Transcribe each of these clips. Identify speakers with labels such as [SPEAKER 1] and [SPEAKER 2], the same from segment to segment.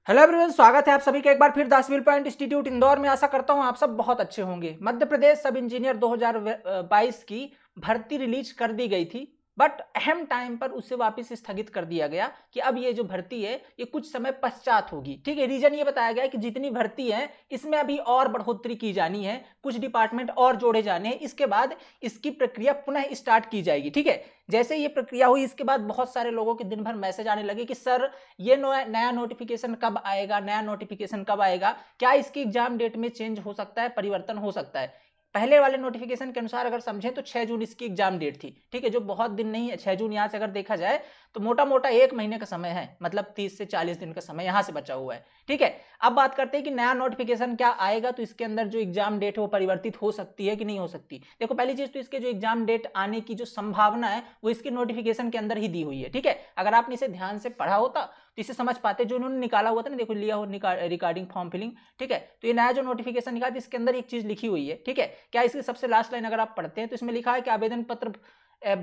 [SPEAKER 1] Hello everyone, स्वागत है आप सभी का एक बार फिर दास व्हील पॉइंट इंस्टीट्यूट इंदौर में। आशा करता हूं आप सब बहुत अच्छे होंगे। मध्य प्रदेश सब इंजीनियर 2022 की भर्ती रिलीज कर दी गई थी, बट अहम टाइम पर उसे वापस स्थगित कर दिया गया कि अब ये जो भर्ती है ये कुछ समय पश्चात होगी। ठीक है, रीजन ये बताया गया कि जितनी भर्ती है इसमें अभी और बढ़ोतरी की जानी है, कुछ डिपार्टमेंट और जोड़े जाने हैं, इसके बाद इसकी प्रक्रिया पुनः स्टार्ट की जाएगी। ठीक है, जैसे ये प्रक्रिया हुई इसके बाद बहुत सारे लोगों के दिन भर मैसेज आने लगे कि सर ये नया नोटिफिकेशन कब आएगा, नया नोटिफिकेशन कब आएगा, क्या इसकी एग्जाम डेट में चेंज हो सकता है, परिवर्तन हो सकता है। पहले वाले नोटिफिकेशन के अनुसार अगर समझें तो 6 जून इसकी एग्जाम डेट थी। ठीक है, जो बहुत दिन नहीं है। 6 जून यहाँ से अगर देखा जाए तो मोटा मोटा 1 महीने का समय है, मतलब 30 से 40 दिन का समय यहाँ से बचा हुआ है। ठीक है, अब बात करते हैं कि नया नोटिफिकेशन क्या आएगा तो इसके अंदर जो एग्जाम डेट है वो परिवर्तित हो सकती है कि नहीं हो सकती। देखो, पहली चीज तो इसके जो एग्जाम डेट आने की जो संभावना है वो इसके नोटिफिकेशन के अंदर ही दी हुई है। ठीक है, अगर आपने इसे ध्यान से पढ़ा होता तो इसे समझ पाते। जो इन्होंने निकाला हुआ था ना, देखो लिया हो रिगार्डिंग फॉर्म फिलिंग। ठीक है, तो ये नया जो नोटिफिकेशन निकाला इसके अंदर एक चीज लिखी हुई है। ठीक है, क्या इसकी सबसे लास्ट लाइन अगर आप पढ़ते हैं तो इसमें लिखा है कि आवेदन पत्र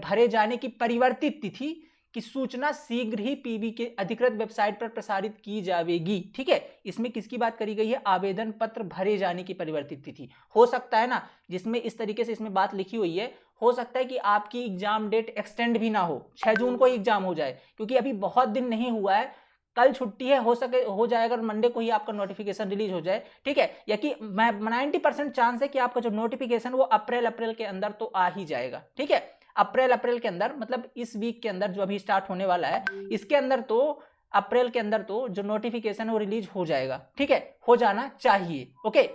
[SPEAKER 1] भरे जाने की परिवर्तित तिथि की सूचना शीघ्र ही पीबी के अधिकृत वेबसाइट पर प्रसारित की जाएगी। ठीक है, इसमें किसकी बात करी गई है? आवेदन पत्र भरे जाने की परिवर्तित तिथि। हो सकता है ना, जिसमें इस तरीके से इसमें बात लिखी हुई है, हो सकता है कि आपकी एग्जाम डेट एक्सटेंड भी ना हो, 6 जून को एग्जाम हो जाए, क्योंकि अभी बहुत दिन नहीं हुआ है। कल छुट्टी है, हो सके हो जाए अगर मंडे को ही आपका नोटिफिकेशन रिलीज हो जाए। ठीक है, या कि 90% चांस है कि आपका जो नोटिफिकेशन वो अप्रैल के अंदर तो आ ही जाएगा। ठीक है, अप्रैल के अंदर, मतलब इस वीक के अंदर जो अभी स्टार्ट होने वाला है इसके अंदर तो अप्रैल के अंदर तो जो नोटिफिकेशन है वो रिलीज हो जाएगा। ठीक है, हो जाना चाहिए। ओके,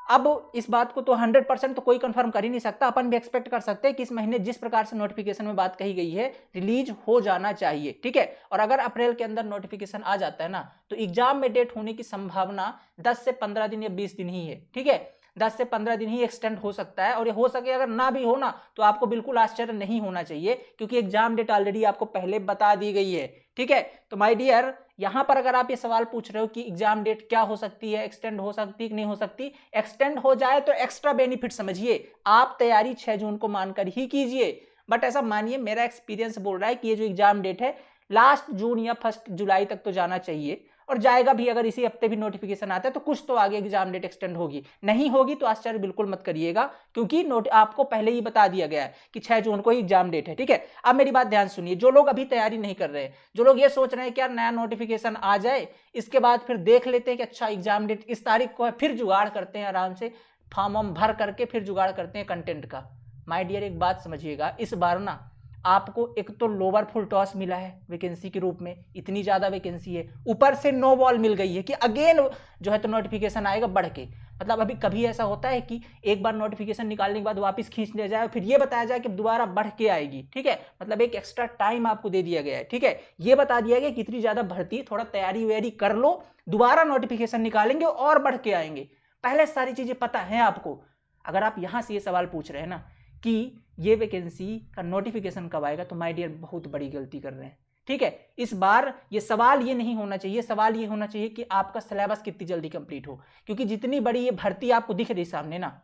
[SPEAKER 1] अब इस बात को तो 100% तो कोई कंफर्म कर ही नहीं सकता, अपन भी एक्सपेक्ट कर सकते हैं कि इस महीने जिस प्रकार से नोटिफिकेशन में बात कही गई है रिलीज हो जाना चाहिए। ठीक है, और अगर अप्रैल के अंदर नोटिफिकेशन आ जाता है ना तो एग्जाम में डेट होने की संभावना 10 से 15 दिन या 20 दिन ही है। ठीक है, 10 से 15 दिन ही एक्सटेंड हो सकता है, और ये हो सके अगर ना भी हो ना तो आपको बिल्कुल आश्चर्य नहीं होना चाहिए, क्योंकि एग्जाम डेट ऑलरेडी आपको पहले बता दी गई है। ठीक है, तो माय डियर, यहां पर अगर आप ये सवाल पूछ रहे हो कि एग्जाम डेट क्या हो सकती है, एक्सटेंड हो सकती है कि नहीं हो सकती, एक्सटेंड हो जाए तो एक्स्ट्रा बेनिफिट समझिए, आप तैयारी 6 जून को मानकर ही कीजिए। बट ऐसा मानिए, मेरा एक्सपीरियंस बोल रहा है कि ये जो एग्जाम डेट है लास्ट जून या 1 जुलाई तक तो जाना चाहिए, और जाएगा भी। अगर इसी हफ्ते भी नोटिफिकेशन आता है तो कुछ तो आगे एग्जाम डेट एक्सटेंड होगी, नहीं होगी तो आश्चर्य बिल्कुल मत करिएगा, क्योंकि नोट आपको पहले ही बता दिया गया है कि 6 जून को ही एग्जाम डेट है। ठीक है, अब मेरी बात ध्यान सुनिए। जो लोग अभी तैयारी नहीं कर रहे हैं, जो लोग ये सोच रहे हैं कि यार नया नोटिफिकेशन आ जाए, इसके बाद फिर देख लेते हैं कि अच्छा एग्जाम डेट इस तारीख को है, फिर जुगाड़ करते हैं आराम से, फॉर्म वॉर्म भर करके फिर जुगाड़ करते हैं कंटेंट का। माय डियर, एक बात समझिएगा, इस बार ना आपको एक तो लोअर फुल टॉस मिला है वैकेंसी के रूप में, इतनी ज्यादा वैकेंसी है, ऊपर से नो बॉल मिल गई है कि अगेन जो है तो नोटिफिकेशन आएगा बढ़ के। मतलब अभी कभी ऐसा होता है कि एक बार नोटिफिकेशन निकालने के बाद वापस खींच लिया जाए, फिर ये बताया जाए कि दोबारा बढ़ के आएगी। ठीक है, मतलब एक एक्स्ट्रा टाइम आपको दे दिया गया है। ठीक है, ये बता दिया गया कि इतनी ज्यादा भर्ती, थोड़ा तैयारी वैयारी कर लो, दोबारा नोटिफिकेशन निकालेंगे और बढ़ के आएंगे। पहले सारी चीजें पता है आपको। अगर आप यहां से ये सवाल पूछ रहे हैं ना कि ये वैकेंसी का नोटिफिकेशन कब आएगा, तो माय डियर बहुत बड़ी गलती कर रहे हैं। ठीक है, इस बार ये सवाल ये नहीं होना चाहिए, सवाल ये होना चाहिए कि आपका सिलेबस कितनी जल्दी कंप्लीट हो, क्योंकि जितनी बड़ी ये भर्ती आपको दिख रही सामने ना,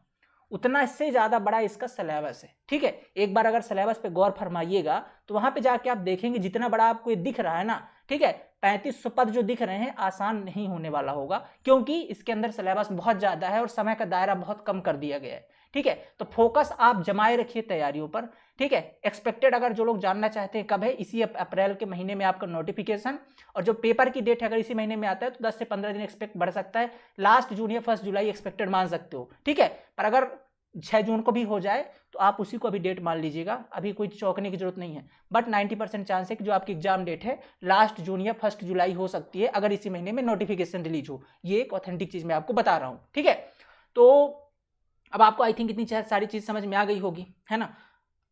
[SPEAKER 1] उतना इससे ज्यादा बड़ा इसका सिलेबस है। ठीक है, एक बार अगर सिलेबस पे गौर फरमाइएगा तो वहां पे जाके आप देखेंगे जितना बड़ा आपको ये दिख रहा है ना, ठीक है, 3500 पद जो दिख रहे हैं, आसान नहीं होने वाला होगा, क्योंकि इसके अंदर सिलेबस बहुत ज्यादा है और समय का दायरा बहुत कम कर दिया गया है। ठीक है, तो फोकस आप जमाए रखिए तैयारियों पर। ठीक है, एक्सपेक्टेड अगर जो लोग जानना चाहते हैं कब है, इसी अप्रैल के महीने में आपका नोटिफिकेशन, और जो पेपर की डेट है अगर इसी महीने में आता है तो 10 से 15 दिन एक्सपेक्ट बढ़ सकता है, लास्ट जून या 1 जुलाई एक्सपेक्टेड मान सकते हो। ठीक है, पर अगर 6 जून को भी हो जाए तो आप उसी को अभी डेट मान लीजिएगा, अभी कोई चौंकने की जरूरत नहीं है। बट 90% चांस है कि जो आपकी एग्जाम डेट है लास्ट जून या 1 जुलाई हो सकती है, अगर इसी महीने में नोटिफिकेशन रिलीज हो। ये एक ऑथेंटिक चीज मैं आपको बता रहा हूं। ठीक है, तो अब आपको आई थिंक इतनी सारी चीज समझ में आ गई होगी, है ना।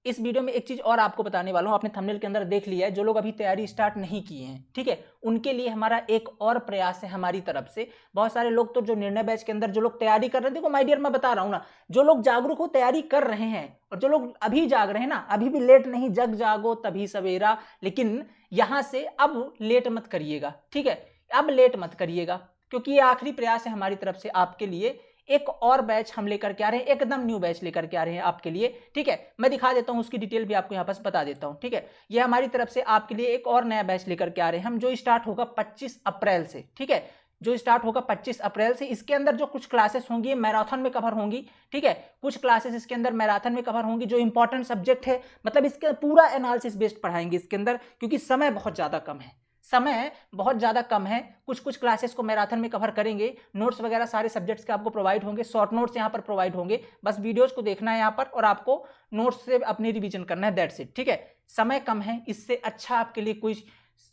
[SPEAKER 1] इस वीडियो में एक चीज और आपको बताने वाला हूं, आपने थंबनेल के अंदर देख लिया है, जो लोग अभी तैयारी स्टार्ट नहीं किए हैं, ठीक है, उनके लिए हमारा एक और प्रयास है हमारी तरफ से। बहुत सारे लोग तो जो निर्णय बैच के अंदर जो लोग तैयारी कर रहे हैं, देखो माय डियर मैं बता रहा हूं ना, जो लोग जागरूक हो तैयारी कर रहे हैं, और जो लोग अभी जाग रहे हैं ना, अभी भी लेट नहीं, जग जागो तभी सवेरा, लेकिन यहां से अब लेट मत करिएगा। ठीक है, अब लेट मत करिएगा, क्योंकि ये आखिरी प्रयास है हमारी तरफ से आपके लिए। एक और बैच हम लेकर के आ रहे हैं, एकदम न्यू बैच लेकर के आ रहे हैं आपके लिए। ठीक है, मैं दिखा देता हूं, उसकी डिटेल भी आपको यहां पर बता देता हूं। ठीक है, ये हमारी तरफ से आपके लिए एक और नया बैच लेकर के आ रहे हैं हम, जो स्टार्ट होगा 25 अप्रैल से। ठीक है, जो स्टार्ट होगा 25 अप्रैल से। इसके अंदर जो कुछ क्लासेस होंगी मैराथन में कवर होंगी, ठीक है, कुछ क्लासेस इसके अंदर मैराथन में कवर होंगी जो इंपॉर्टेंट सब्जेक्ट है, मतलब इसके पूरा एनालिसिस बेस्ड पढ़ाएंगे इसके अंदर, क्योंकि समय बहुत ज़्यादा कम है, समय बहुत ज़्यादा कम है। कुछ कुछ क्लासेस को मैराथन में कवर करेंगे, नोट्स वगैरह सारे सब्जेक्ट्स के आपको प्रोवाइड होंगे, शॉर्ट नोट्स यहाँ पर प्रोवाइड होंगे, बस वीडियोस को देखना है यहाँ पर और आपको नोट्स से अपनी रिवीजन करना है, दैट्स इट, ठीक है। समय कम है, इससे अच्छा आपके लिए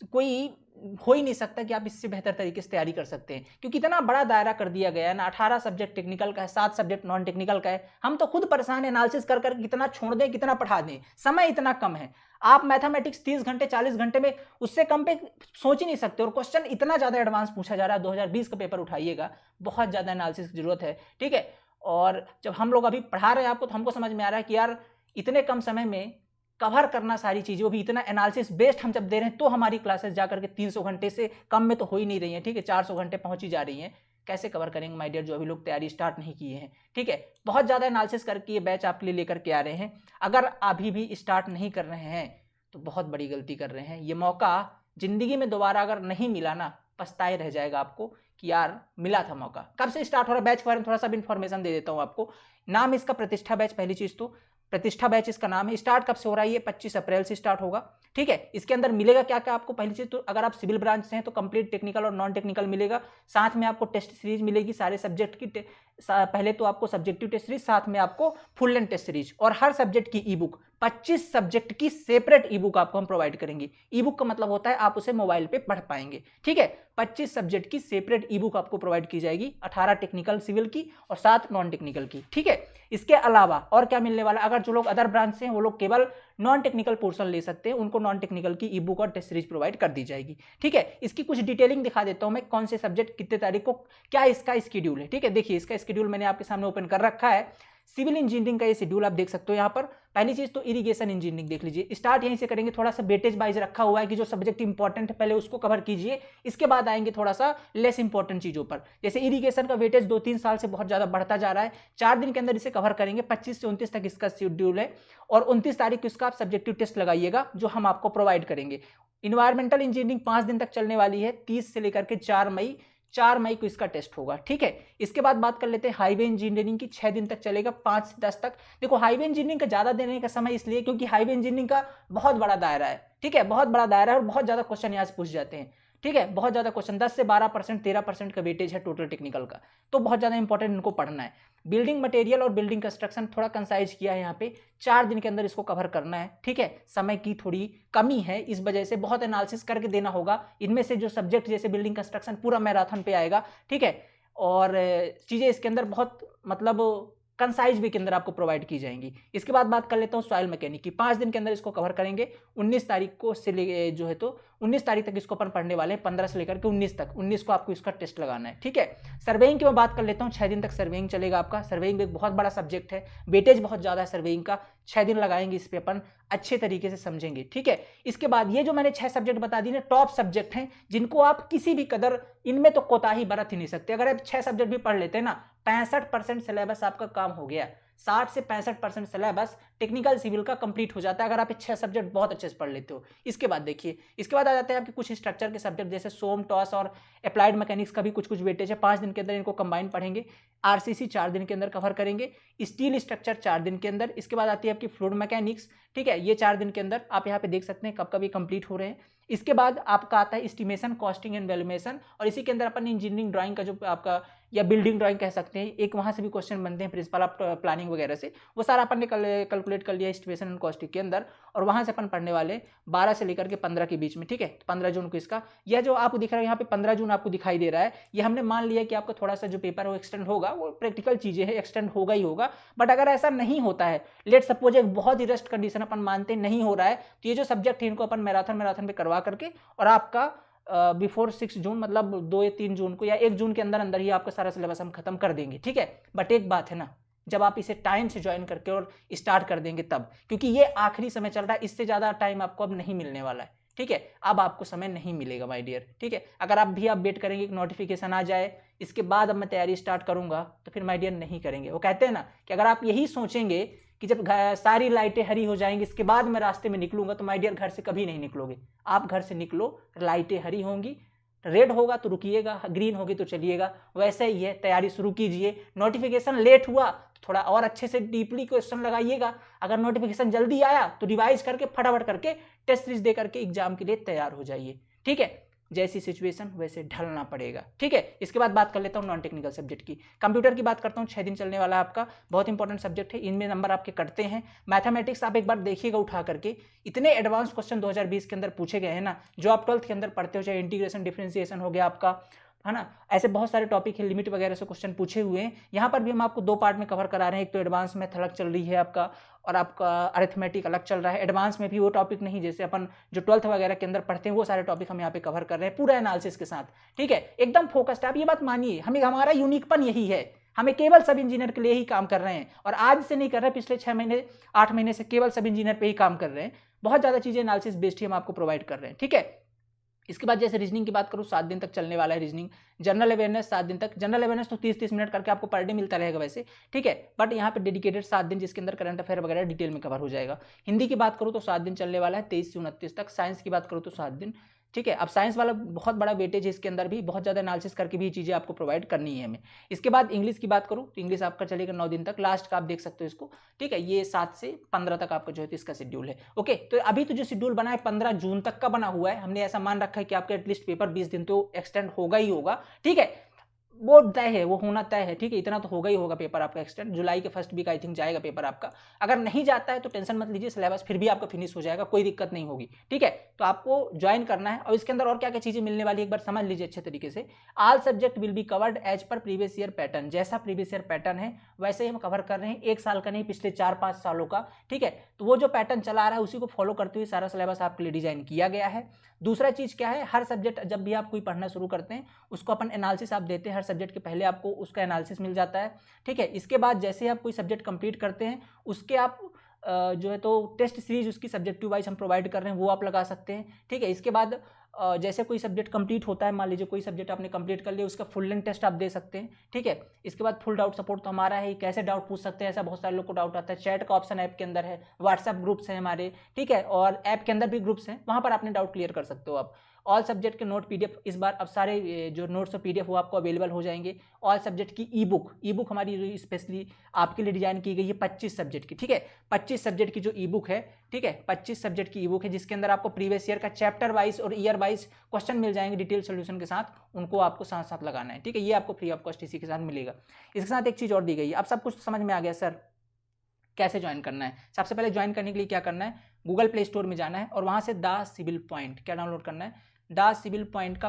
[SPEAKER 1] कोई हो ही नहीं सकता कि आप इससे बेहतर तरीके से तैयारी कर सकते हैं, क्योंकि इतना बड़ा दायरा कर दिया गया है ना, 18 सब्जेक्ट टेक्निकल का है, 7 सब्जेक्ट नॉन टेक्निकल का है। हम तो खुद परेशान है एनालिसिस कर कर कितना छोड़ दें कितना पढ़ा दें, समय इतना कम है। आप मैथमेटिक्स 30 घंटे 40 घंटे में उससे कम पे सोच ही नहीं सकते, और क्वेश्चन इतना ज़्यादा एडवांस पूछा जा रहा है। 2020 का पेपर उठाइएगा, बहुत ज़्यादा एनालिसिस की जरूरत है, ठीक है। और जब हम लोग अभी पढ़ा रहे हैं आपको, तो हमको समझ में आ रहा है कि यार इतने कम समय में कवर करना सारी चीज़ें, वो भी इतना एनालिसिस बेस्ड हम जब दे रहे हैं, तो हमारी क्लासेस जाकर के 300 घंटे से कम में तो हो ही नहीं रही हैं, ठीक है, 400 घंटे पहुंची जा रही हैं। कैसे कवर करेंगे माय डियर, जो अभी लोग तैयारी स्टार्ट नहीं किए हैं, ठीक है। बहुत ज़्यादा एनालिसिस करके ये बैच आपके लिए लेकर के आ रहे हैं। अगर अभी भी स्टार्ट नहीं कर रहे हैं तो बहुत बड़ी गलती कर रहे हैं। ये मौका जिंदगी में दोबारा अगर नहीं मिला ना, पछताए रह जाएगा आपको कि यार मिला था मौका। कब से स्टार्ट हो रहा है बैच के बारे में थोड़ा सा भी इन्फॉर्मेशन दे देता हूँ आपको। नाम इसका प्रतिष्ठा बैच, पहली चीज़ तो प्रतिष्ठा बैच इसका नाम है। स्टार्ट कब से हो रहा है, ये 25 अप्रैल से स्टार्ट होगा, ठीक है। इसके अंदर मिलेगा क्या क्या आपको, पहली चीज तो अगर आप सिविल ब्रांच से हैं तो कंप्लीट टेक्निकल और नॉन टेक्निकल मिलेगा, साथ में आपको टेस्ट सीरीज मिलेगी सारे सब्जेक्ट की। पहले तो आपको सब्जेक्टिव टेस्ट सीरीज, साथ में आपको फुल लेंथ टेस्ट सीरीज, और हर सब्जेक्ट की ई बुक, 25 सब्जेक्ट की सेपरेट ई बुक आपको हम प्रोवाइड करेंगे। ई बुक का मतलब होता है आप उसे मोबाइल पे पढ़ पाएंगे, ठीक है। 25 सब्जेक्ट की सेपरेट ई बुक आपको प्रोवाइड की जाएगी, 18 टेक्निकल सिविल की और 7 नॉन टेक्निकल की, ठीक है। इसके अलावा और क्या मिलने वाला, अगर जो लोग अदर ब्रांच से हैं वो लोग केवल नॉन टेक्निकल पोर्शन ले सकते हैं, उनको नॉन टेक्निकल की ई बुक और टेस्ट सीरीज प्रोवाइड कर दी जाएगी, ठीक है। इसकी कुछ डिटेलिंग दिखा देता हूं मैं, कौन से सब्जेक्ट कितने तारीख को, क्या इसका स्केड्यूल है, ठीक है। देखिए इसका स्केड्यूल मैंने आपके सामने ओपन कर रखा है। सिविल इंजीनियरिंग का ये शेड्यूल आप देख सकते हो यहाँ पर। पहली चीज तो इरिगेशन इंजीनियरिंग देख लीजिए, स्टार्ट यहीं से करेंगे। थोड़ा सा वेटेज वाइज रखा हुआ है कि जो सब्जेक्ट इंपॉर्टेंट है पहले उसको कवर कीजिए, इसके बाद आएंगे थोड़ा सा लेस इंपॉर्टेंट चीजों पर। जैसे इरिगेशन का वेटेज 2-3 साल से बहुत ज्यादा बढ़ता जा रहा है, 4 दिन के अंदर इसे कवर करेंगे। 25 से 29 तक इसका शेड्यूल है, और 29 तारीख को इसका आप सब्जेक्टिव टेस्ट लगाइएगा जो हम आपको प्रोवाइड करेंगे। इन्वायरमेंटल इंजीनियरिंग 5 दिन तक चलने वाली है, 30 से लेकर के 4 मई को इसका टेस्ट होगा, ठीक है। इसके बाद बात कर लेते हैं हाईवे इंजीनियरिंग की, 6 दिन तक चलेगा, 5 से 10 तक। देखो हाईवे इंजीनियरिंग का ज्यादा देने का समय इसलिए क्योंकि हाईवे इंजीनियरिंग का बहुत बड़ा दायरा है, ठीक है, बहुत बड़ा दायरा है और बहुत ज्यादा क्वेश्चन यहाँ से पूछ जाते हैं, ठीक है। बहुत ज्यादा क्वेश्चन, 10 से 12%, 13% का वेटेज है टोटल टेक्निकल का, तो बहुत ज्यादा इंपॉर्टेंट इनको पढ़ना है। बिल्डिंग मटेरियल और बिल्डिंग कंस्ट्रक्शन थोड़ा कंसाइज किया है यहाँ पे, 4 दिन के अंदर इसको कवर करना है, ठीक है। समय की थोड़ी कमी है, इस वजह से बहुत एनालिसिस करके देना होगा। इनमें से जो सब्जेक्ट जैसे बिल्डिंग कंस्ट्रक्शन पूरा मैराथन पे आएगा, ठीक है, और चीज़ें इसके अंदर बहुत मतलब कंसाइज वे के अंदर आपको प्रोवाइड की जाएंगी। इसके बाद बात कर लेता हूँ सॉइल मैकेनिक की, 5 दिन के अंदर इसको कवर करेंगे। 19 तारीख को से जो है तो 19 तारीख तक इसको अपन पढ़ने वाले हैं, 15 से लेकर के 19 तक। 19 को आपको इसका टेस्ट लगाना है, ठीक है। सर्वेइंग की मैं बात कर लेता हूँ, 6 दिन तक सर्वेइंग चलेगा आपका। सर्वेइंग एक बहुत बड़ा सब्जेक्ट है, वेटेज बहुत ज़्यादा है सर्वेइंग का, 6 दिन लगाएंगे इस पे अपन, अच्छे तरीके से समझेंगे, ठीक है। इसके बाद ये जो मैंने 6 सब्जेक्ट बता दी ना, टॉप सब्जेक्ट हैं जिनको आप किसी भी कदर इनमें तो कोताही बरत ही नहीं सकते। अगर आप 6 सब्जेक्ट भी पढ़ लेते हैं ना, 65% सिलेबस आपका काम हो गया। 60 से 65% सिलेबस टेक्निकल सिविल का कंप्लीट हो जाता है अगर आप 6 सब्जेक्ट बहुत अच्छे से पढ़ लेते हो। इसके बाद देखिए, इसके बाद आ जाते हैं आपके कुछ स्ट्रक्चर के सब्जेक्ट, जैसे सोम, टॉस और अप्लाइड मैकेनिक्स का भी कुछ वेटेज है। 5 दिन के अंदर इनको कंबाइन पढ़ेंगे। आरसीसी 4 दिन के अंदर कवर करेंगे। स्टील स्ट्रक्चर 4 दिन के अंदर। इसके बाद आती है आपकी फ्लूइड मैकेनिक्स, ठीक है, ये 4 दिन के अंदर आप यहाँ पे देख सकते हैं कब कब ये कंप्लीट हो रहे हैं। इसके बाद आपका आता है एस्टिमेशन, कॉस्टिंग एंड वैल्यूएशन, और इसी के अंदर अपन इंजीनियरिंग ड्राइंग का जो आपका या बिल्डिंग ड्राइंग कह सकते हैं, एक वहाँ से भी क्वेश्चन बनते हैं प्रिंसिपल ऑफ प्लानिंग वगैरह से, वो सारा अपन ने कैलकुलेट कर लिया एस्टिमेशन एंड कॉस्टिंग के अंदर, और वहाँ से अपन पढ़ने वाले 12 से लेकर के 15 के बीच में, ठीक है। 15 जून को इसका, यह जो आपको दिख रहा है यहाँ पे 15 जून आपको दिखाई दे रहा है, ये हमने मान लिया कि आपका थोड़ा सा जो पेपर है वो एक्सटेंड होगा, वो प्रैक्टिकल चीज़ें हैं, एक्सटेंड होगा ही होगा। बट अगर ऐसा नहीं होता है, लेट सपोज एक बहुत ही रेस्ट कंडीशन अपन मानते नहीं हो रहा है, तो ये जो सब्जेक्ट है इनको अपन मैराथन पे करवा करके और आपका बिफोर 6 जून मतलब 2 या 3 जून को या 1 जून के अंदर अंदर ही आपका सारा सिलेबस हम खत्म कर देंगे, ठीक है। बट एक बात है ना, जब आप इसे टाइम से ज्वाइन करके और स्टार्ट कर देंगे तब, क्योंकि ये आखिरी समय चल रहा है, इससे ज़्यादा टाइम आपको अब नहीं मिलने वाला है, ठीक है। अब आपको समय नहीं मिलेगा माय डियर, ठीक है। अगर आप वेट करेंगे कि नोटिफिकेशन आ जाए इसके बाद अब मैं तैयारी स्टार्ट करूंगा, तो फिर माय डियर नहीं करेंगे। वो कहते हैं ना कि अगर आप यही सोचेंगे कि जब सारी लाइटें हरी हो जाएंगी इसके बाद मैं रास्ते में निकलूंगा, तो माय डियर घर से कभी नहीं निकलोगे। आप घर से निकलो, लाइटें हरी होंगी, रेड होगा तो रुकिएगा, ग्रीन होगी तो चलिएगा, वैसे ही है, तैयारी शुरू कीजिए। नोटिफिकेशन लेट हुआ तो थोड़ा और अच्छे से डीपली क्वेश्चन लगाइएगा, अगर नोटिफिकेशन जल्दी आया तो रिवाइज करके फटाफट करके टेस्ट सीरीज दे करके एग्जाम के लिए तैयार हो जाइए। ठीक है, जैसी सिचुएशन वैसे ढलना पड़ेगा। ठीक है, इसके बाद बात कर लेता हूँ नॉन टेक्निकल सब्जेक्ट की। कंप्यूटर की बात करता हूँ, 6 दिन चलने वाला आपका, बहुत इंपॉर्टेंट सब्जेक्ट है, इनमें नंबर आपके कटते हैं। मैथमेटिक्स आप एक बार देखिएगा उठा करके, इतने एडवांस क्वेश्चन 2020 के अंदर पूछे गए हैं ना, जो आप 12th के अंदर पढ़ते हो, चाहे इंटीग्रेशन डिफरेंशिएशन हो गया आपका, है ना, ऐसे बहुत सारे टॉपिक है, लिमिट वगैरह से क्वेश्चन पूछे हुए हैं। यहाँ पर भी हम आपको 2 पार्ट में कवर करा रहे हैं, एक तो एडवांस मैथ अलग चल रही है आपका, और आपका अरिथमेटिक अलग चल रहा है। एडवांस में भी वो टॉपिक नहीं जैसे अपन जो 12th वगैरह के अंदर पढ़ते हैं, वो सारे टॉपिक हम यहाँ पे कवर कर रहे हैं पूरा एनालिसिस के साथ। ठीक है, एकदम फोकस्ड है, आप ये बात मानिए, हमारा यूनिकपन यही है, हमें केवल सब इंजीनियर के लिए ही काम कर रहे हैं, और आज से नहीं कर रहे, पिछले 6 महीने 8 महीने से केवल सब इंजीनियर पे ही काम कर रहे हैं। बहुत ज़्यादा चीज़ें एनालिसिस बेस्ड ही हम आपको प्रोवाइड कर रहे हैं। ठीक है, इसके बाद जैसे रीजनिंग की बात करूँ, 7 दिन तक चलने वाला है रीजनिंग। जनरल अवेयरनेस 7 दिन तक, जनरल अवेयरनेस तो 30-30 मिनट करके आपको पर डे मिलता रहेगा वैसे। ठीक है, बट यहाँ पे डेडिकेटेड 7 दिन जिसके अंदर करंट अफेयर वगैरह डिटेल में कवर हो जाएगा। हिंदी की बात करूँ तो 7 दिन चलने वाला है, 23 से 29 तक। साइंस की बात करूँ तो 7 दिन। ठीक है, अब साइंस वाला बहुत बड़ा वेटेज है, इसके अंदर भी बहुत ज़्यादा एनालिसिस करके भी चीज़ें आपको प्रोवाइड करनी है हमें। इसके बाद इंग्लिश की बात करूँ तो इंग्लिश आपका चलेगा 9 दिन तक, लास्ट का आप देख सकते हो इसको। ठीक है, ये 7 से 15 तक आपका जो है इसका शेड्यूल है। ओके, तो अभी तो जो शेड्यूल बना है 15 जून तक का बना हुआ है, हमने ऐसा मान रखा है कि आपका एटलीस्ट पेपर 20 दिन तो एक्सटेंड होगा ही होगा। ठीक है, वो तय है, वो होना तय है। ठीक है, इतना तो होगा ही होगा पेपर आपका एक्सटेंड, जुलाई के फर्स्ट वीक आई थिंक जाएगा पेपर आपका। अगर नहीं जाता है तो टेंशन मत लीजिए, सिलेबस फिर भी आपका फिनिश हो जाएगा, कोई दिक्कत नहीं होगी। ठीक है, तो आपको ज्वाइन करना है, और इसके अंदर और क्या क्या चीज़ें मिलने वाली है एक बार समझ लीजिए अच्छे तरीके से। All subject will be covered as per previous year pattern, जैसा प्रीवियस ईयर पैटर्न है वैसे ही हम कवर कर रहे हैं, 1 साल का नहीं, पिछले 4-5 सालों का। ठीक है, तो वो जो पैटर्न चला रहा है उसी को फॉलो करते हुए सारा सिलेबस आपके लिए डिजाइन किया गया है। दूसरा चीज़ क्या है, हर सब्जेक्ट जब भी आप कोई पढ़ना शुरू करते हैं उसको अपन एनालिसिस आप देते हैं, हर सब्जेक्ट के पहले आपको उसका एनालिसिस मिल जाता है। ठीक है, इसके बाद जैसे ही आप कोई सब्जेक्ट कंप्लीट करते हैं उसके आप जो है तो टेस्ट सीरीज उसकी सब्जेक्टिव वाइज हम प्रोवाइड कर रहे हैं, वो आप लगा सकते हैं। ठीक है, इसके बाद जैसे कोई सब्जेक्ट कंप्लीट होता है, मान लीजिए कोई सब्जेक्ट आपने कंप्लीट कर लिया, उसका फुल लेंथ टेस्ट आप दे सकते हैं। ठीक है, इसके बाद फुल डाउट सपोर्ट तो हमारा है, कैसे डाउट पूछ सकते हैं, ऐसा बहुत सारे लोग को डाउट आता है। चैट का ऑप्शन ऐप के अंदर है, व्हाट्सएप ग्रुप्स हैं हमारे। ठीक है, और ऐप के अंदर भी ग्रुप्स हैं, वहाँ पर आपने डाउट क्लियर कर सकते हो आप। ऑल सब्जेक्ट के नोट पीडीएफ इस बार अब सारे जो नोट्स और पीडीएफ वो आपको अवेलेबल हो जाएंगे। ऑल सब्जेक्ट की ई बुक हमारी स्पेशली आपके लिए डिजाइन की गई है 25 सब्जेक्ट की। ठीक है, 25 सब्जेक्ट की जो ई बुक है, ठीक है, 25 सब्जेक्ट की ई बुक है, जिसके अंदर आपको प्रीवियस ईयर का चैप्टर वाइज और ईयर वाइज क्वेश्चन मिल जाएंगे डिटेल सोल्यूशन के साथ, उनको आपको साथ साथ लगाना है। ठीक है, ये आपको फ्री ऑफ कॉस्ट इसी के साथ मिलेगा। इसके साथ एक चीज़ और दी गई है, अब सब कुछ समझ में आ गया सर कैसे ज्वाइन करना है। सबसे पहले ज्वाइन करने के लिए क्या करना है, गूगल प्ले स्टोर में जाना है और वहाँ से द सिविल पॉइंट क्या डाउनलोड करना है, द सिविल पॉइंट का।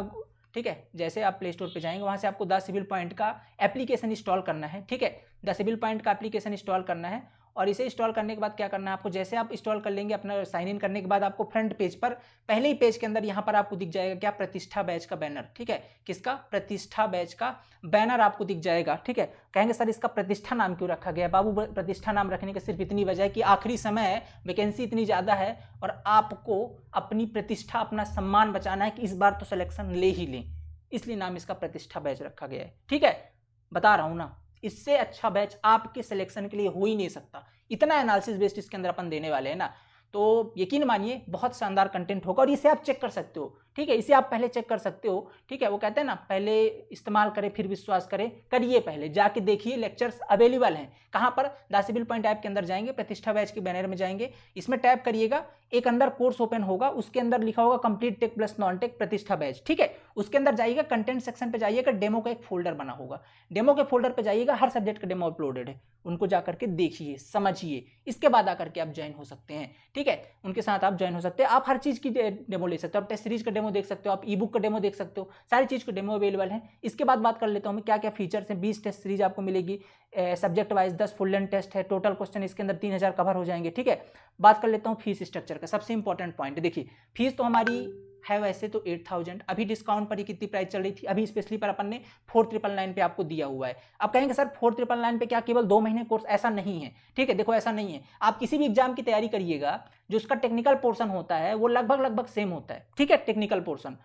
[SPEAKER 1] ठीक है, जैसे आप प्ले स्टोर पे जाएंगे वहाँ से आपको द सिविल पॉइंट का एप्लीकेशन इंस्टॉल करना है। ठीक है, द सिविल पॉइंट का एप्लीकेशन इंस्टॉल करना है, और इसे इंस्टॉल करने के बाद क्या करना है आपको, जैसे आप इंस्टॉल कर लेंगे अपना साइन इन करने के बाद आपको फ्रंट पेज पर पहले ही पेज के अंदर यहाँ पर आपको दिख जाएगा क्या, प्रतिष्ठा बैच का बैनर। ठीक है, किसका, प्रतिष्ठा बैच का बैनर आपको दिख जाएगा। ठीक है, कहेंगे सर इसका प्रतिष्ठा नाम क्यों रखा गया, बाबू प्रतिष्ठा नाम रखने का सिर्फ इतनी वजह है कि आखिरी समय है, वैकेंसी इतनी ज़्यादा है और आपको अपनी प्रतिष्ठा अपना सम्मान बचाना है कि इस बार तो सिलेक्शन ले ही लें, इसलिए नाम इसका प्रतिष्ठा बैच रखा गया है। ठीक है, बता रहा हूँ ना, इससे अच्छा बैच आपके सिलेक्शन के लिए हो ही नहीं सकता। इतना एनालिसिस बेस्ड इसके अंदर अपन देने वाले हैं ना, तो यकीन मानिए बहुत शानदार कंटेंट होगा, और इसे आप चेक कर सकते हो। ठीक है, इसे आप पहले चेक कर सकते हो। ठीक है, वो कहते हैं ना, पहले इस्तेमाल करें फिर विश्वास करें, करिए पहले जाके देखिए, लेक्चर्स अवेलेबल हैं कहाँ पर, द सिविल पॉइंट ऐप के अंदर जाएंगे, प्रतिष्ठा बैच के बैनर में जाएंगे, इसमें टैप करिएगा, एक अंदर कोर्स ओपन होगा, उसके अंदर लिखा होगा complete tech plus non tech Pratishtha batch. ठीक है, उसके अंदर जाइएगा, कंटेंट सेक्शन पे जाइएगा, डेमो का एक फोल्डर बना होगा, डेमो के फोल्डर पे जाइएगा, हर सब्जेक्ट का डेमो अपलोडेड है, उनको जाकर के देखिए समझिए, इसके बाद आकर के आप ज्वाइन हो सकते हैं। ठीक है, उनके साथ आप ज्वाइन हो सकते हैं, आप हर चीज़ की डेमो ले सकते हो, आप टेस्ट सीरीज का डेमो देख सकते हो, आप ई बुक का डेमो देख सकते हो, सारी चीज़ को डेमो अवेलेबल है। इसके बाद बात कर लेता हूँ मैं क्या क्या फीचर्स हैं। 20 टेस्ट सीरीज आपको मिलेगी, subject wise 10 full length test है, टोटल क्वेश्चन इसके अंदर 3000 कवर हो जाएंगे। ठीक है, बात कर लेता हूँ फीस स्ट्रक्चर का, सबसे इंपॉर्टेंट पॉइंट। देखिए फीस तो हमारी है वैसे तो 8000, अभी डिस्काउंट पर ही कितनी प्राइस चल रही थी, अभी स्पेशली पर अपन ने 4999 पे आपको दिया हुआ है। अब कहेंगे सर 4999 पे क्या केवल 2 महीने कोर्स, ऐसा नहीं है। ठीक है, देखो ऐसा नहीं है, आप किसी भी एग्जाम की तैयारी करिएगा, जो उसका टेक्निकल पोर्शन होता है वो लगभग सेम होता है। ठीक है, टेक्निकल पोर्शन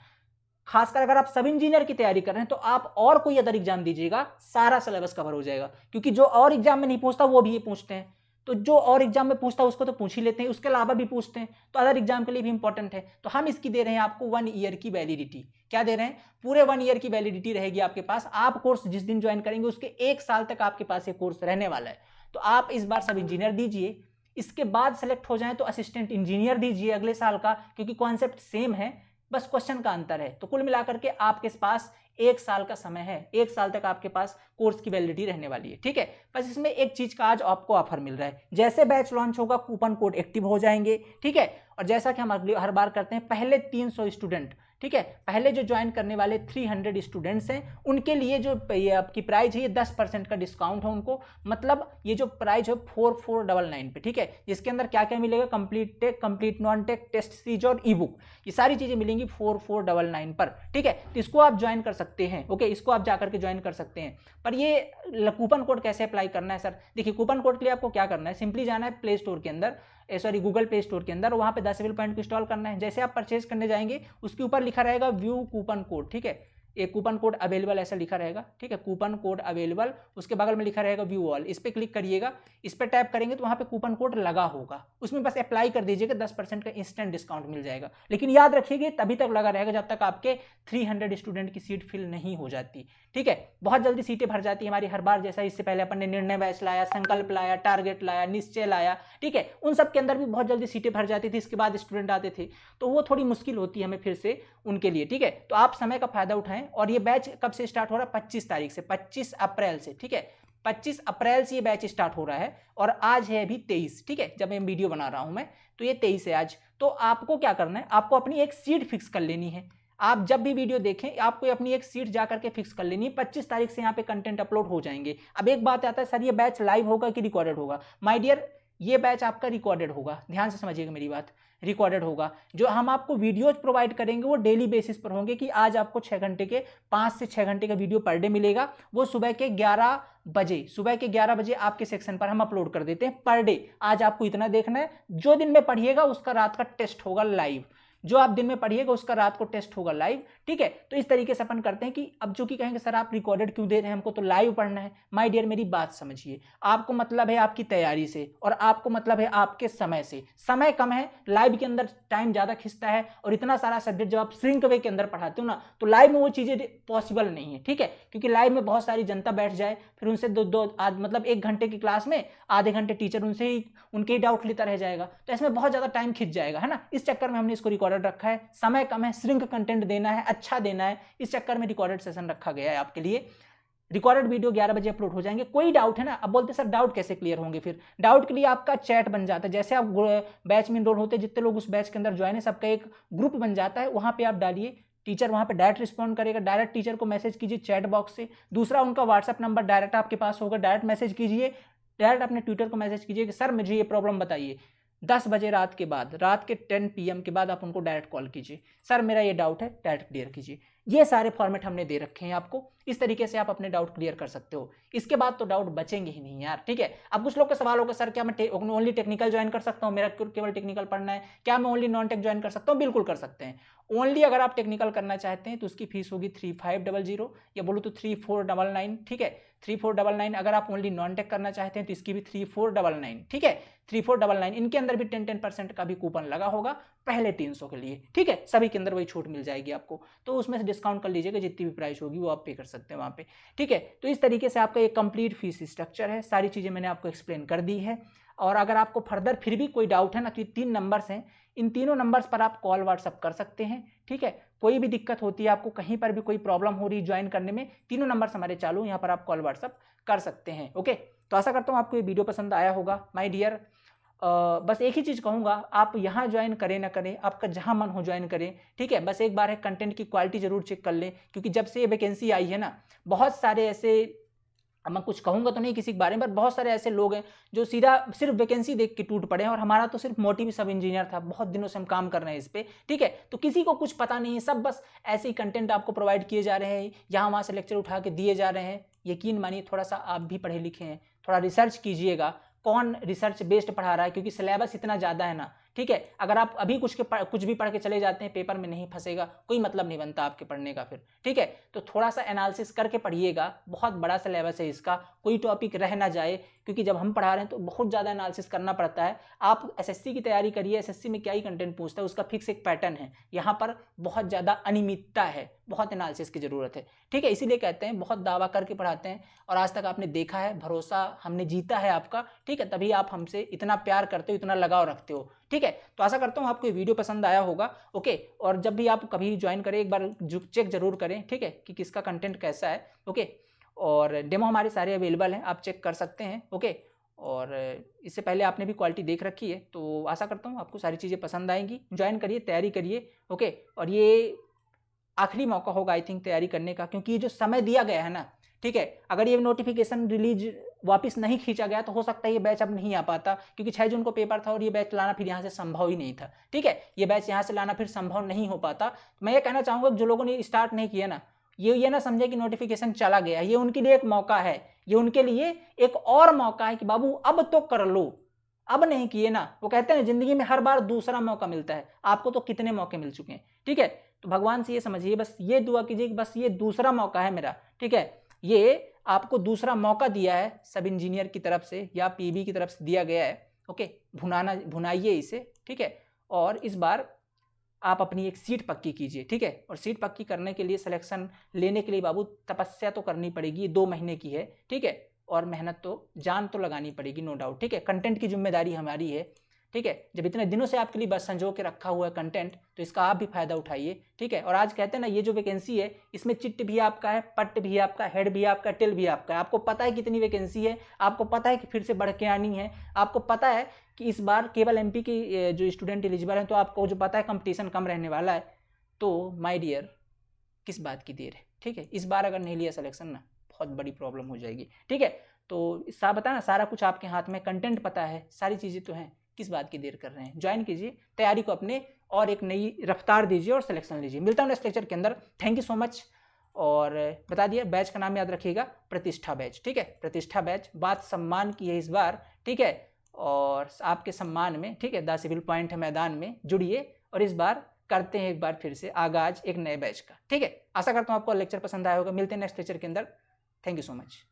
[SPEAKER 1] खासकर अगर आप सब इंजीनियर की तैयारी कर रहे हैं तो आप और कोई अदर एग्जाम दीजिएगा, सारा सिलेबस कवर हो जाएगा, क्योंकि जो और एग्जाम में नहीं पूछता वो भी ये पूछते हैं। तो जो और एग्जाम में पूछता है उसको तो पूछ ही लेते हैं, उसके अलावा भी पूछते हैं, तो अदर एग्जाम के लिए भी इंपॉर्टेंट है। तो हम इसकी दे रहे हैं आपको 1 ईयर की वैलिडिटी। क्या दे रहे हैं? पूरे 1 ईयर की वैलिडिटी रहेगी आपके पास। आप कोर्स जिस दिन ज्वाइन करेंगे उसके 1 साल तक आपके पास ये कोर्स रहने वाला है। तो आप इस बार सब इंजीनियर दीजिए, इसके बाद सेलेक्ट हो जाएं तो असिस्टेंट इंजीनियर दीजिए अगले साल का, क्योंकि कॉन्सेप्ट सेम है, बस क्वेश्चन का अंतर है। तो कुल मिलाकर के आपके पास 1 साल का समय है, 1 साल तक आपके पास कोर्स की वैलिडिटी रहने वाली है, ठीक है। बस इसमें एक चीज का आज आपको ऑफर मिल रहा है, जैसे बैच लॉन्च होगा कूपन कोड एक्टिव हो जाएंगे, ठीक है। और जैसा कि हम हर बार करते हैं, पहले 300 स्टूडेंट, ठीक है, पहले जो ज्वाइन करने वाले 300 स्टूडेंट्स हैं उनके लिए जो ये आपकी प्राइस है ये 10% का डिस्काउंट है उनको। मतलब ये जो प्राइस है 4499 पे, ठीक है, जिसके अंदर क्या क्या मिलेगा? Complete tech, complete non tech, test series और ई बुक, ये सारी चीजें मिलेंगी 4499 पर, ठीक है। तो इसको आप ज्वाइन कर सकते हैं, ओके, इसको आप जाकर के ज्वाइन कर सकते हैं। पर ये कूपन कोड कैसे अप्लाई करना है सर? देखिए, कूपन कोड के लिए आपको क्या करना है, सिंपली जाना है प्ले स्टोर के अंदर, गूगल प्ले स्टोर के अंदर, वहां पे 10 सिविल पॉइंट को इंस्टॉल करना है। जैसे आप परचेज करने जाएंगे उसके ऊपर लिखा रहेगा व्यू कूपन कोड, ठीक है, एक कूपन कोड अवेलेबल ऐसा लिखा रहेगा, ठीक है, कूपन कोड अवेलेबल, उसके बगल में लिखा रहेगा व्यू ऑल, इस पर क्लिक करिएगा, इस पर टैप करेंगे तो वहां पे कूपन कोड लगा होगा, उसमें बस अप्लाई कर दीजिएगा, 10% का इंस्टेंट डिस्काउंट मिल जाएगा। लेकिन याद रखिएगा तभी तक लगा रहेगा जब तक आपके 300 स्टूडेंट की सीट फिल नहीं हो जाती, ठीक है। बहुत जल्दी सीटें भर जाती है हमारी हर बार, जैसा इससे पहले अपन ने निर्णय बैच लाया, संकल्प लाया, टारगेट लाया, निश्चय लाया, ठीक है, उन सब के अंदर भी बहुत जल्दी सीटें भर जाती थी, इसके बाद स्टूडेंट आते थे, तो वो थोड़ी मुश्किल होती है हमें फिर से उनके लिए, ठीक है। तो आप समय का फायदा उठाएं। और ये बैच कब से स्टार्ट हो रहा है? 25 तारीख से, 25 अप्रैल से, ठीक है, 25 अप्रैल से ये बैच स्टार्ट हो रहा है और आज है अभी 23, ठीक है, जब मैं वीडियो बना रहा हूं मैं, तो ये 23 है आज। तो आपको क्या करना है, आपको अपनी एक सीट फिक्स कर लेनी है। आप जब भी वीडियो देखें आपको अपनी एक सीट जाकर के फिक्स कर लेनी है। 25 तारीख से यहाँ पे कंटेंट अपलोड हो जाएंगे। अब एक बात आता है, सर ये बैच लाइव होगा कि रिकॉर्डेड होगा? माय डियर, ये बैच आपका रिकॉर्डेड होगा, ध्यान से समझिएगा मेरी बात, रिकॉर्डेड होगा। जो हम आपको वीडियोज प्रोवाइड करेंगे वो डेली बेसिस पर होंगे, कि आज आपको 6 घंटे के, 5 से 6 घंटे का वीडियो पर डे मिलेगा। वो सुबह के 11 बजे, सुबह के 11 बजे आपके सेक्शन पर हम अपलोड कर देते हैं पर डे। आज आपको इतना देखना है, जो दिन में पढ़िएगा उसका रात का टेस्ट होगा लाइव, जो आप दिन में पढ़िएगा उसका रात को टेस्ट होगा लाइव, ठीक है। तो इस तरीके से अपन करते हैं कि अब जो कि कहेंगे सर आप रिकॉर्डेड क्यों दे रहे हैं, हमको तो लाइव पढ़ना है। माय डियर मेरी बात समझिए, आपको मतलब है आपकी तैयारी से और आपको मतलब है आपके समय से। समय कम है, लाइव के अंदर टाइम ज्यादा खिंचता है, और इतना सारा सब्जेक्ट जब आप श्रिंक वे के अंदर पढ़ाते हो ना, तो लाइव में वो चीजें पॉसिबल नहीं है, ठीक है, क्योंकि लाइव में बहुत सारी जनता बैठ जाए, फिर उनसे मतलब 1 घंटे की क्लास में आधे घंटे टीचर उनसे ही उनके ही डाउट लेता रह जाएगा, तो इसमें बहुत ज्यादा टाइम खिंच जाएगा, है ना। इस चक्कर में हमने इसको रिकॉर्डेड रखा है। समय कम है, श्रिंक कंटेंट देना है, अच्छा देना है, इस चक्कर में रिकॉर्डेड सेशन रखा गया है आपके लिए। रिकॉर्डेड वीडियो 11 बजे अपलोड हो जाएंगे। कोई डाउट है ना, अब बोलते सर डाउट कैसे क्लियर होंगे? फिर डाउट के लिए आपका चैट बन जाता है, जैसे आप बैच में इनरोल होते हैं, जितने लोग उस बैच के अंदर ज्वाइन है सबका एक ग्रुप बन जाता है, वहां पे आप डालिए, टीचर वहां पे डायरेक्ट रिस्पॉन्ड करेगा, डायरेक्ट टीचर को मैसेज कीजिए चैट बॉक्स से। दूसरा, उनका व्हाट्सएप नंबर डायरेक्ट आपके पास होगा, डायरेक्ट मैसेज कीजिए, डायरेक्ट अपने ट्विटर को मैसेज कीजिए कि सर मुझे ये प्रॉब्लम बताइए। 10 बजे रात के बाद, रात के 10 PM के बाद आप उनको डायरेक्ट कॉल कीजिए, सर मेरा ये डाउट है, डायरेक्ट क्लियर कीजिए। ये सारे फॉर्मेट हमने दे रखे हैं आपको, इस तरीके से आप अपने डाउट क्लियर कर सकते हो। इसके बाद तो डाउट बचेंगे ही नहीं यार, ठीक है। अब कुछ लोग के सवाल होगा, सर क्या मैं ओनली टेक्निकल ज्वाइन कर सकता हूँ, मेरा केवल टेक्निकल पढ़ना है, क्या मैं ओनली नॉन टेक ज्वाइन कर सकता हूँ? बिल्कुल कर सकते हैं। ओनली अगर आप टेक्निकल करना चाहते हैं तो उसकी फीस होगी 3500, या बोलो तो 3499, ठीक है, 3499। अगर आप ओनली नॉन टेक करना चाहते हैं तो इसकी भी 3499, ठीक है, 3499। इनके अंदर भी 10% का भी कूपन लगा होगा पहले 300 के लिए, ठीक है, सभी के अंदर वही छूट मिल जाएगी आपको, तो उसमें से डिस्काउंट कर लीजिएगा, जितनी भी प्राइस होगी वो आप पे कर सकते हैं वहाँ पे, ठीक है। तो इस तरीके से आपका एक कंप्लीट फीस स्ट्रक्चर है, सारी चीज़ें मैंने आपको एक्सप्लेन कर दी है। और अगर आपको फर्दर फिर भी कोई डाउट है ना, तो ये 3 नंबर्स हैं, इन तीनों नंबर्स पर आप कॉल व्हाट्सअप कर सकते हैं, ठीक है। कोई भी दिक्कत होती है आपको, कहीं पर भी कोई प्रॉब्लम हो रही ज्वाइन करने में, तीनों नंबर्स हमारे चालू, यहाँ पर आप कॉल व्हाट्सअप कर सकते हैं, ओके। तो आशा करता हूँ आपको ये वीडियो पसंद आया होगा माय डियर। बस एक ही चीज़ कहूँगा, आप यहाँ ज्वाइन करें ना करें, आपका जहाँ मन हो ज्वाइन करें, ठीक है। बस एक बार है कंटेंट की क्वालिटी जरूर चेक कर लें, क्योंकि जब से ये वैकेंसी आई है ना, बहुत सारे ऐसे, अब मैं कुछ कहूँगा तो नहीं किसी के बारे में, पर बहुत सारे ऐसे लोग हैं जो सीधा सिर्फ वैकेंसी देख के टूट पड़े हैं। और हमारा तो सिर्फ मोटिव सब इंजीनियर था, बहुत दिनों से हम काम कर रहे हैं इस पे, ठीक है। तो किसी को कुछ पता नहीं है, सब बस ऐसे ही कंटेंट आपको प्रोवाइड किए जा रहे हैं, यहाँ वहाँ से लेक्चर उठा के दिए जा रहे हैं। यकीन मानिए, थोड़ा सा आप भी पढ़े लिखे हैं, थोड़ा रिसर्च कीजिएगा, कौन रिसर्च बेस्ड पढ़ा रहा है, क्योंकि सिलेबस इतना ज़्यादा है ना, ठीक है। अगर आप अभी कुछ भी पढ़ के चले जाते हैं, पेपर में नहीं फंसेगा, कोई मतलब नहीं बनता आपके पढ़ने का फिर, ठीक है। तो थोड़ा सा एनालिसिस करके पढ़िएगा, बहुत बड़ा सिलेबस है इसका, कोई टॉपिक रह ना जाए, क्योंकि जब हम पढ़ा रहे हैं तो बहुत ज़्यादा एनालिसिस करना पड़ता है। आप एसएससी की तैयारी करिए, एसएससी में क्या ही कंटेंट पूछता है, उसका फिक्स एक पैटर्न है। यहाँ पर बहुत ज़्यादा अनियमितता है, बहुत एनालिसिस की ज़रूरत है, ठीक है। इसीलिए कहते हैं बहुत दावा करके पढ़ाते हैं, और आज तक आपने देखा है, भरोसा हमने जीता है आपका, ठीक है। तभी आप हमसे इतना प्यार करते हो, इतना लगाव रखते हो, ठीक है। तो आशा करता हूँ आपको ये वीडियो पसंद आया होगा, ओके। और जब भी आप कभी ज्वाइन करें, एक बार चेक जरूर करें, ठीक है, कि किसका कंटेंट कैसा है, ओके। और डेमो हमारे सारे अवेलेबल हैं, आप चेक कर सकते हैं, ओके। और इससे पहले आपने भी क्वालिटी देख रखी है, तो आशा करता हूँ आपको सारी चीज़ें पसंद आएंगी। ज्वाइन करिए, तैयारी करिए, ओके। और ये आखिरी मौका होगा आई थिंक तैयारी करने का, क्योंकि ये जो समय दिया गया है ना, ठीक है, अगर ये नोटिफिकेशन रिलीज वापस नहीं खींचा गया तो हो सकता है ये बैच अब नहीं आ पाता, क्योंकि 6 जून को पेपर था और ये बैच लाना फिर यहाँ से संभव ही नहीं था, ठीक है। ये बैच यहाँ से लाना फिर संभव नहीं हो पाता। मैं ये कहना चाहूँगा जो लोगों ने स्टार्ट नहीं किया ना, ये ना समझे कि नोटिफिकेशन चला गया, ये उनके लिए एक मौका है, ये उनके लिए एक और मौका है कि बाबू अब तो कर लो। अब नहीं किए ना, वो कहते हैं जिंदगी में हर बार दूसरा मौका मिलता है, आपको तो कितने मौके मिल चुके हैं, ठीक है। तो भगवान से ये समझिए, बस ये दुआ कीजिए कि बस ये दूसरा मौका है मेरा, ठीक है। ये आपको दूसरा मौका दिया है सब इंजीनियर की तरफ से या पीबी की तरफ से दिया गया है, ओके। भुनाइए इसे, ठीक है। और इस बार आप अपनी एक सीट पक्की कीजिए, ठीक है। और सीट पक्की करने के लिए, सिलेक्शन लेने के लिए बाबू तपस्या तो करनी पड़ेगी, 2 महीने की है, ठीक है। और मेहनत तो, जान तो लगानी पड़ेगी, नो डाउट, ठीक है। कंटेंट की जिम्मेदारी हमारी है, ठीक है। जब इतने दिनों से आपके लिए बस संजो के रखा हुआ है कंटेंट, तो इसका आप भी फायदा उठाइए, ठीक है। और आज कहते हैं ना, ये जो वैकेंसी है, इसमें चिट्ट भी आपका है, पट्ट भी आपका, हेड भी आपका, टेल भी आपका है। आपको पता है कितनी वैकेंसी है, आपको पता है कि फिर से बढ़ के आनी है, आपको पता है कि इस बार केवल एमपी की जो स्टूडेंट एलिजिबल हैं, तो आपको जो पता है कंपटीशन कम रहने वाला है। तो माय डियर, किस बात की देर है, ठीक है। इस बार अगर नहीं लिया सिलेक्शन ना, बहुत बड़ी प्रॉब्लम हो जाएगी, ठीक है। तो बता ना, सारा कुछ आपके हाथ में, कंटेंट पता है, सारी चीज़ें तो हैं, किस बात की देर कर रहे हैं। ज्वाइन कीजिए, तैयारी को अपने और एक नई रफ्तार दीजिए और सिलेक्शन लीजिए। मिलता हूँ नेक्स्ट लेक्चर के अंदर, थैंक यू सो मच। और बता दिया, बैच का नाम याद रखिएगा, प्रतिष्ठा बैच, ठीक है। प्रतिष्ठा बैच, बात सम्मान की है इस बार, ठीक है। और आपके सम्मान में, ठीक है, 10 सिविल पॉइंट है मैदान में, जुड़िए और इस बार करते हैं एक बार फिर से आगाज एक नए बैच का, ठीक है। आशा करता हूँ आपको लेक्चर पसंद आया होगा। मिलते हैं नेक्स्ट लेक्चर के अंदर, थैंक यू सो मच।